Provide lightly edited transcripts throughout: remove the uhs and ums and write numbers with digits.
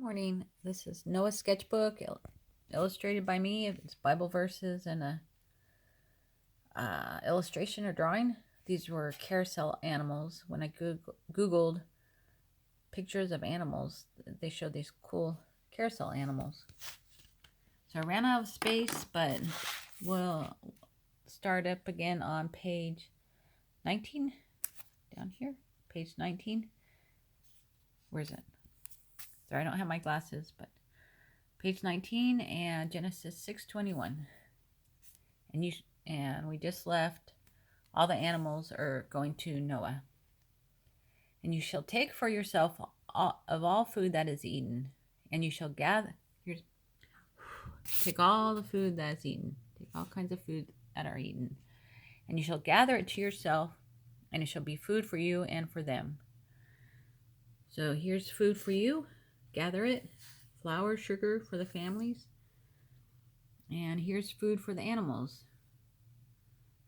morning. This is Noah's sketchbook, illustrated by me. It's Bible verses and a illustration or drawing. These were carousel animals. When I Googled pictures of animals, they showed these cool carousel animals. So I ran out of space, but we'll start up again on page 19. Down here, page 19. Where is it? Sorry, I don't have my glasses, but page 19 and Genesis 6:21. And we just left. All the animals are going to Noah. And you shall take for yourself of all food that is eaten, and you shall gather. Take all the food that is eaten. Take all kinds of food that are eaten, and you shall gather it to yourself, and it shall be food for you and for them. So here's food for you. Gather it. Flour, sugar for the families. And here's food for the animals.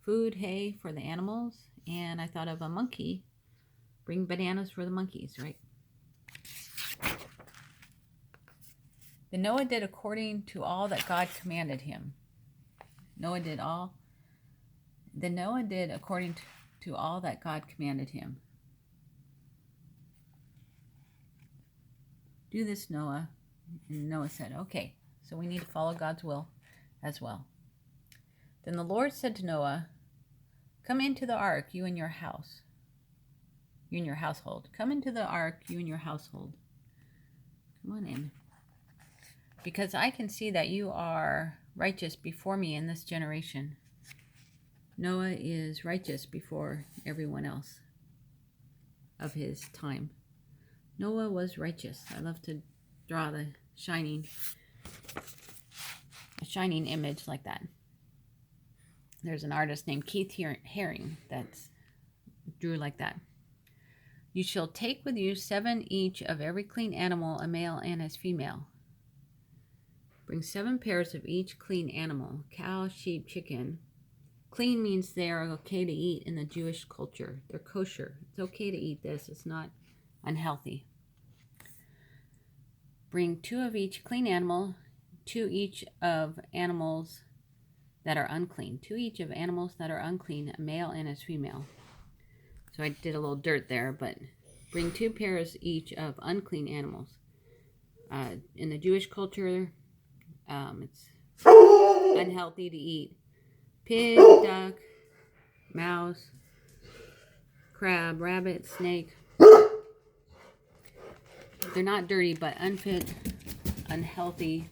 Food, hay for the animals. And I thought of a monkey. Bring bananas for the monkeys, right? Then Noah did according to all that God commanded him. Then Noah did according to all that God commanded him. Do this, Noah. And Noah said, okay. So we need to follow God's will as well. Then the Lord said to Noah, come into the ark, you and your house. You and your household. Come into the ark, you and your household. Come on in. Because I can see that you are righteous before me in this generation. Noah is righteous before everyone else of his time. Noah was righteous. I love to draw a shining image like that. There's an artist named Keith Haring that drew like that. You shall take with you 7 each of every clean animal, a male and his female. Bring 7 pairs of each clean animal, cow, sheep, chicken. Clean means they are okay to eat in the Jewish culture. They're kosher. It's okay to eat this. It's not unhealthy. Bring 2 of each clean animal, 2 each of animals that are unclean. 2 each of animals that are unclean, a male and his female. So I did a little dirt there, but bring 2 pairs each of unclean animals. In the Jewish culture, it's unhealthy to eat pig, duck, mouse, crab, rabbit, snake. They're not dirty, but unfit, unhealthy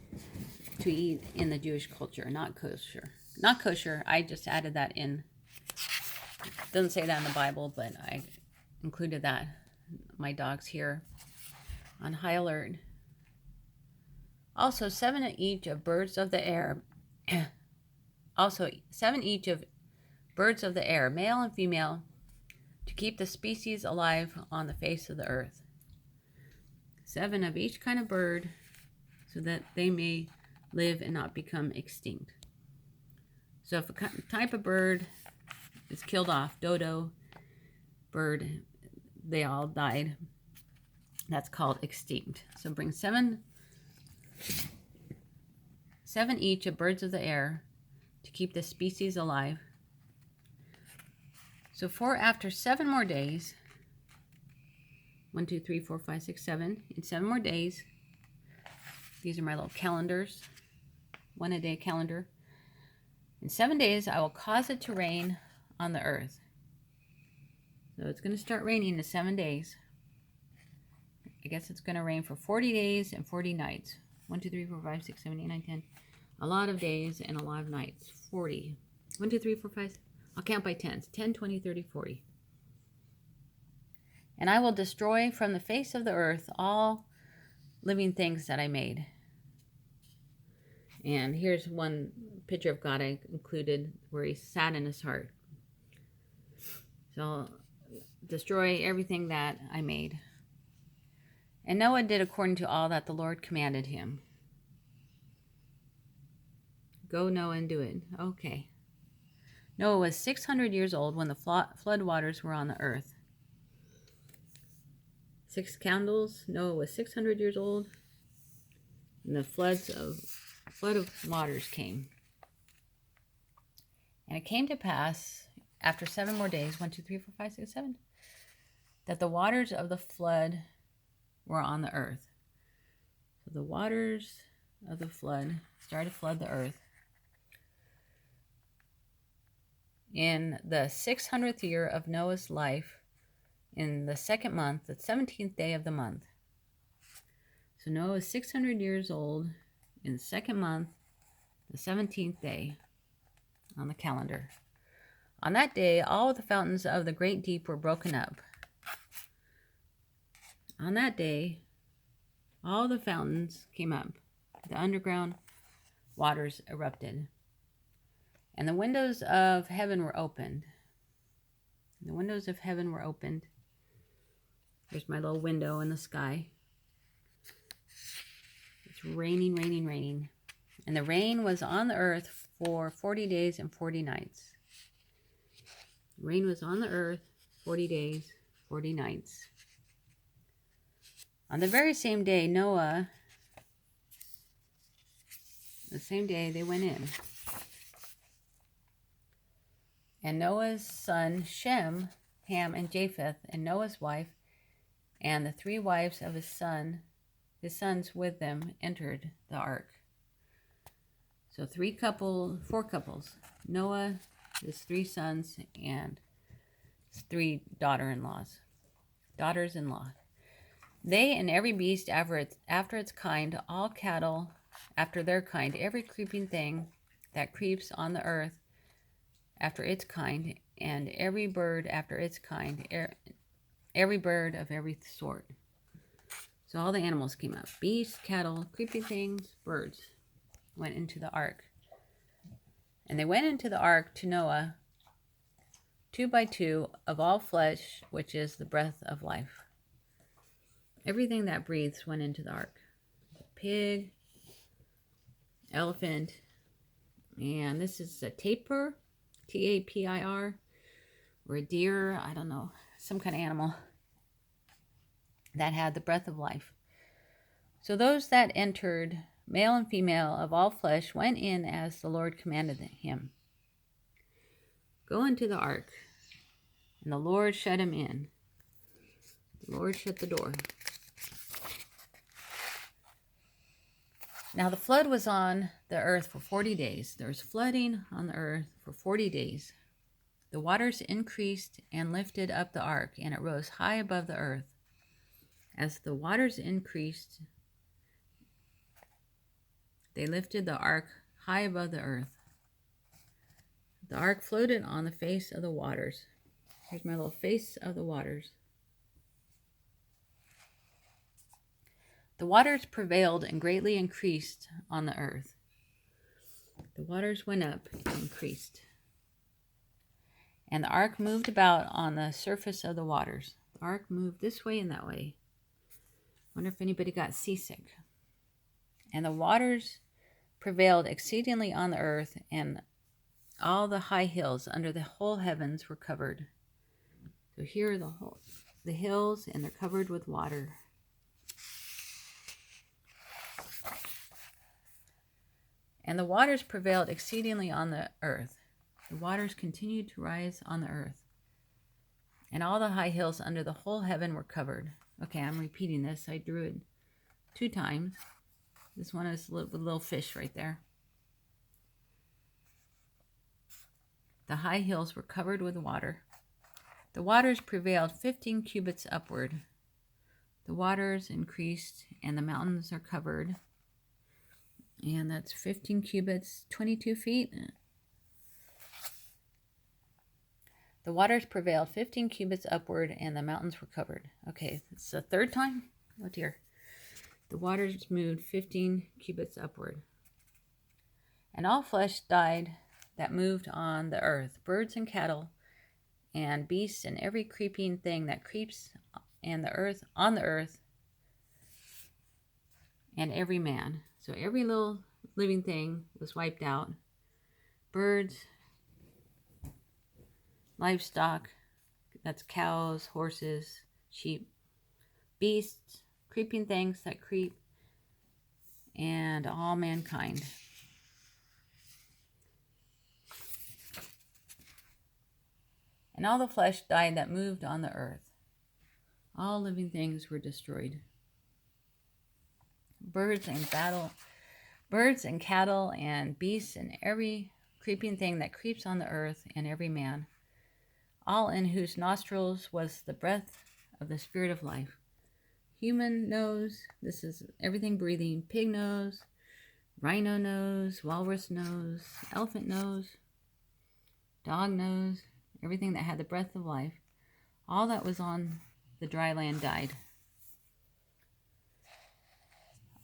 to eat in the Jewish culture. Not kosher. Not kosher. I just added that in. Doesn't say that in the Bible, but I included that. My dog's here on high alert. Also, 7 each of birds of the air. Also, 7 each of birds of the air, male and female, to keep the species alive on the face of the earth. 7 of each kind of bird, so that they may live and not become extinct. So if a type of bird is killed off, dodo bird, they all died. That's called extinct. So bring 7 each of birds of the air to keep the species alive. So after 7 more days, 1, 2, 3, 4, 5, 6, 7. In 7 more days, these are my little calendars, 1 a day calendar. In 7 days, I will cause it to rain on the earth. So it's going to start raining in 7 days. I guess it's going to rain for 40 days and 40 nights. 1, 2, 3, 4, 5, 6, 7, 8, 9, 10. A lot of days and a lot of nights. 40. 1, 2, 3, 4, 5. I'll count by tens. 10, 20, 30, 40. And I will destroy from the face of the earth all living things that I made. And here's one picture of God I included where he's sad in his heart. So I'll destroy everything that I made. And Noah did according to all that the Lord commanded him. Go, Noah, and do it. Okay. Noah was 600 years old when the flood waters were on the earth. 6 candles. Noah was 600 years old. And the flood of waters came. And it came to pass after 7 more days, 1, 2, 3, 4, 5, 6, 7, that the waters of the flood were on the earth. So the waters of the flood started to flood the earth. In the 600th year of Noah's life, in the 2nd month, the 17th day of the month. So Noah is 600 years old in the 2nd month, the 17th day on the calendar. On that day, all the fountains of the great deep were broken up. On that day, all the fountains came up. The underground waters erupted. And the windows of heaven were opened. The windows of heaven were opened. There's my little window in the sky. It's raining, raining, raining. And the rain was on the earth for 40 days and 40 nights. Rain was on the earth 40 days, 40 nights. On the very same day, Noah, the same day they went in. And Noah's son Shem, Ham, and Japheth, and Noah's wife, and the 3 wives of his sons with them entered the ark. So 4 couples. Noah, his 3 sons, and his 3 daughters-in-law. They and every beast after its kind, all cattle after their kind, every creeping thing that creeps on the earth after its kind, and every bird after its kind, every bird of every sort. So all the animals came up. Beasts, cattle, creeping things, birds went into the ark. And they went into the ark to Noah, 2 by 2, of all flesh, which is the breath of life. Everything that breathes went into the ark. Pig, elephant, and this is a tapir, T-A-P-I-R, or a deer, I don't know, some kind of animal that had the breath of life. So those that entered, male and female of all flesh, went in as the Lord commanded him. Go into the ark. And the Lord shut him in. The Lord shut the door. Now the flood was on the earth for 40 days. There was flooding on the earth for 40 days. The waters increased and lifted up the ark, and it rose high above the earth. As the waters increased, they lifted the ark high above the earth. The ark floated on the face of the waters. Here's my little face of the waters. The waters prevailed and greatly increased on the earth. The waters went up and increased. And the ark moved about on the surface of the waters. The ark moved this way and that way. Wonder if anybody got seasick. And the waters prevailed exceedingly on the earth, and all the high hills under the whole heavens were covered. So here are the hills, and they're covered with water. And the waters prevailed exceedingly on the earth. The waters continued to rise on the earth. And all the high hills under the whole heaven were covered. Okay, I'm repeating this. I drew it 2 times. This one is with a little fish right there. The high hills were covered with water. The waters prevailed 15 cubits upward. The waters increased, and the mountains are covered. And that's 15 cubits, 22 feet. The waters prevailed 15 cubits upward, and the mountains were covered. Okay, it's the 3rd time? Oh dear. The waters moved 15 cubits upward. And all flesh died that moved on the earth, birds and cattle, and beasts, and every creeping thing that creeps on the earth, and every man. So every little living thing was wiped out. Birds, livestock, that's cows, horses, sheep, beasts, creeping things that creep, and all mankind. And all the flesh died that moved on the earth. All living things were destroyed. Birds and cattle and beasts and every creeping thing that creeps on the earth, and every man, all in whose nostrils was the breath of the Spirit of life. Human nose, this is everything breathing, pig nose, rhino nose, walrus nose, elephant nose, dog nose, everything that had the breath of life, all that was on the dry land died.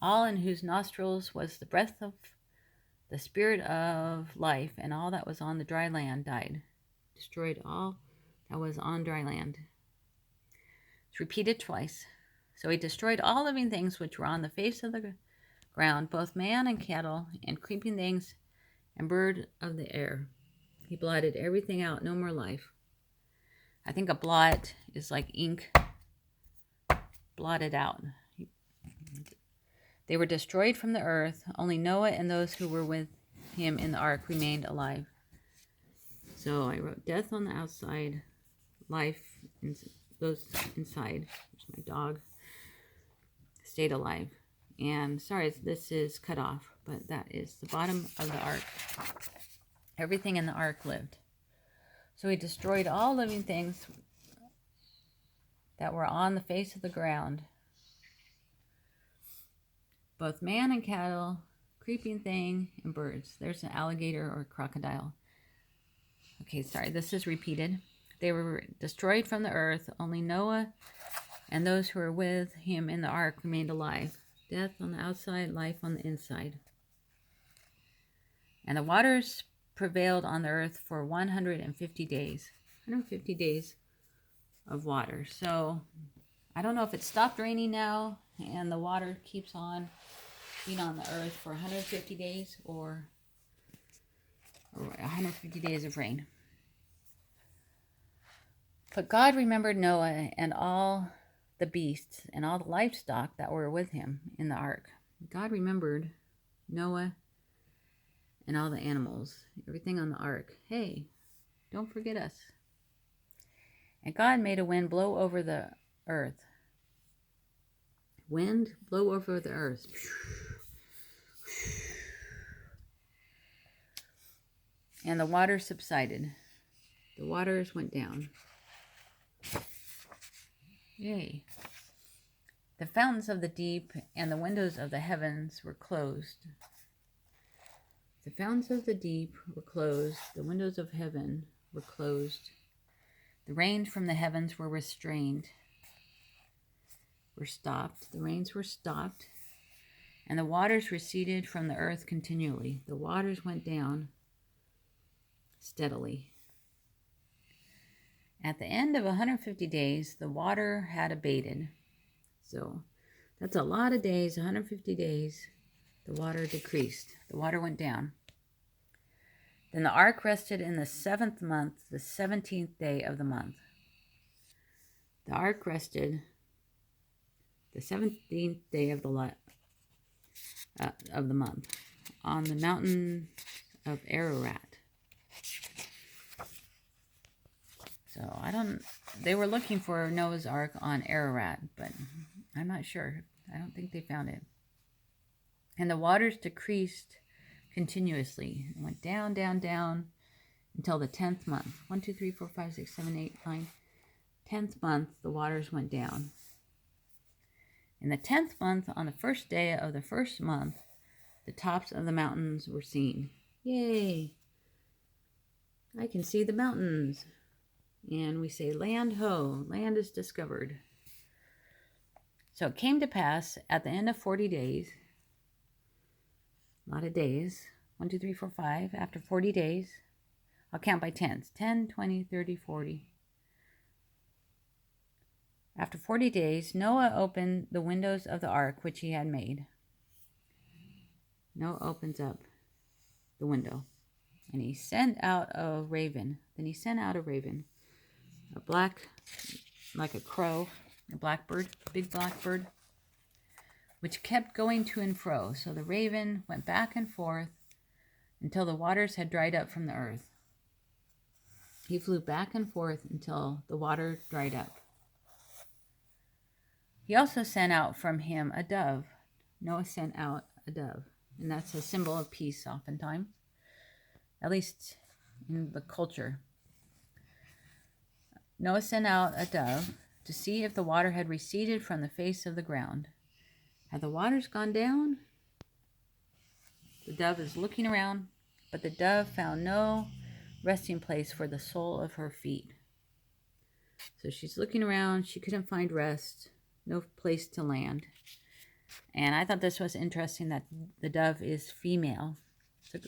All in whose nostrils was the breath of the Spirit of life, and all that was on the dry land died. Destroyed all that was on dry land. It's repeated twice. So he destroyed all living things which were on the face of the ground, both man and cattle, and creeping things, and bird of the air. He blotted everything out, no more life. I think a blot is like ink blotted out. They were destroyed from the earth. Only Noah and those who were with him in the ark remained alive. So I wrote death on the outside, life in those inside. There's my dog. Stayed alive. And sorry, this is cut off, but that is the bottom of the ark. Everything in the ark lived. So he destroyed all living things that were on the face of the ground, both man and cattle, creeping thing, and birds. There's an alligator or crocodile. Okay, sorry, this is repeated. They were destroyed from the earth. Only Noah and those who were with him in the ark remained alive. Death on the outside, life on the inside. And the waters prevailed on the earth for 150 days. 150 days of water. So I don't know if it stopped raining now and the water keeps on being on the earth for 150 days or 150 days of rain. But God remembered Noah and all the beasts and all the livestock that were with him in the ark. God remembered Noah and all the animals, everything on the ark. Hey, don't forget us. And God made a wind blow over the earth. Wind blow over the earth. And the waters subsided. The waters went down. Yay. The fountains of the deep and the windows of the heavens were closed. The fountains of the deep were closed. The windows of heaven were closed. The rains from the heavens were restrained, were stopped. The rains were stopped, and the waters receded from the earth continually. The waters went down steadily. At the end of 150 days, the water had abated. So that's a lot of days, 150 days. The water decreased. The water went down. Then the ark rested in the 7th month, the 17th day of the month. The ark rested the 17th day of the month on the mountain of Ararat. So they were looking for Noah's Ark on Ararat, but I'm not sure. I don't think they found it. And the waters decreased continuously. It went down, down, down until the 10th month. 1, 2, 3, 4, 5, 6, 7, 8, 9. 10th month, the waters went down. In the 10th month, on the first day of the first month, the tops of the mountains were seen. Yay! I can see the mountains. And we say, land ho, land is discovered. So it came to pass at the end of 40 days, a lot of days, 1, 2, 3, 4, 5, after 40 days, I'll count by tens, 10, 20, 30, 40. After 40 days, Noah opened the windows of the ark which he had made. Noah opens up the window, and he sent out a raven. Then he sent out a raven, a black, like a crow, a blackbird, a big blackbird, which kept going to and fro. So the raven went back and forth until the waters had dried up from the earth. He flew back and forth until the water dried up. He also sent out from him a dove. Noah sent out a dove, and that's a symbol of peace oftentimes, at least in the culture. Noah sent out a dove to see if the water had receded from the face of the ground. Had the waters gone down? The dove is looking around, but the dove found no resting place for the sole of her feet. So she's looking around. She couldn't find rest, no place to land. And I thought this was interesting that the dove is female. So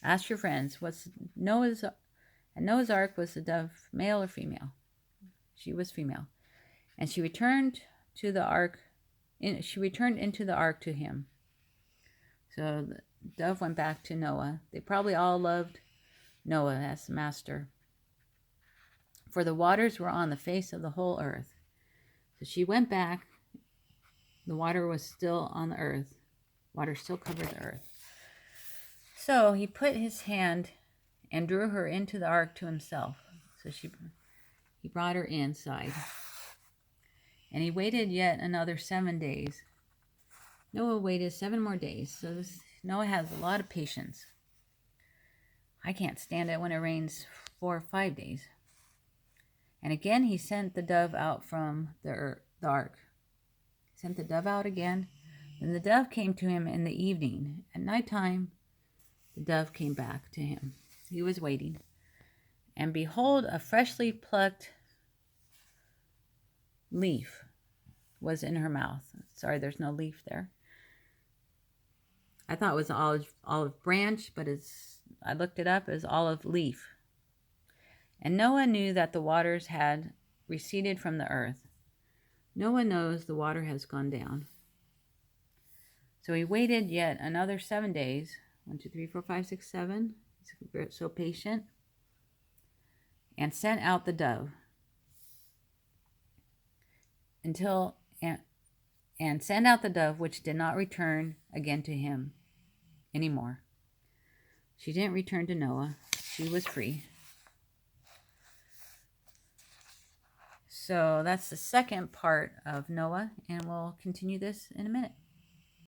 ask your friends, at Noah's Ark, was the dove male or female? She was female. And she returned to the ark. She returned into the ark to him. So the dove went back to Noah. They probably all loved Noah as the master. For the waters were on the face of the whole earth. So she went back. The water was still on the earth. Water still covered the earth. So he put his hand and drew her into the ark to himself. So he brought her inside. And he waited yet another 7 days. Noah waited 7 more days. So Noah has a lot of patience. I can't stand it when it rains 4 or 5 days. And again he sent the dove out from the ark. He sent the dove out again. Then the dove came to him in the evening. At nighttime, the dove came back to him. He was waiting. And behold, a freshly plucked leaf was in her mouth. Sorry, there's no leaf there. I thought it was olive branch, but I looked it up as olive leaf. And Noah knew that the waters had receded from the earth. Noah knows the water has gone down. So he waited yet another 7 days. 1, 2, 3, 4, 5, 6, 7. He's so patient. And sent out the dove. And sent out the dove, which did not return again to him anymore. She didn't return to Noah. She was free. So that's the second part of Noah, and we'll continue this in a minute.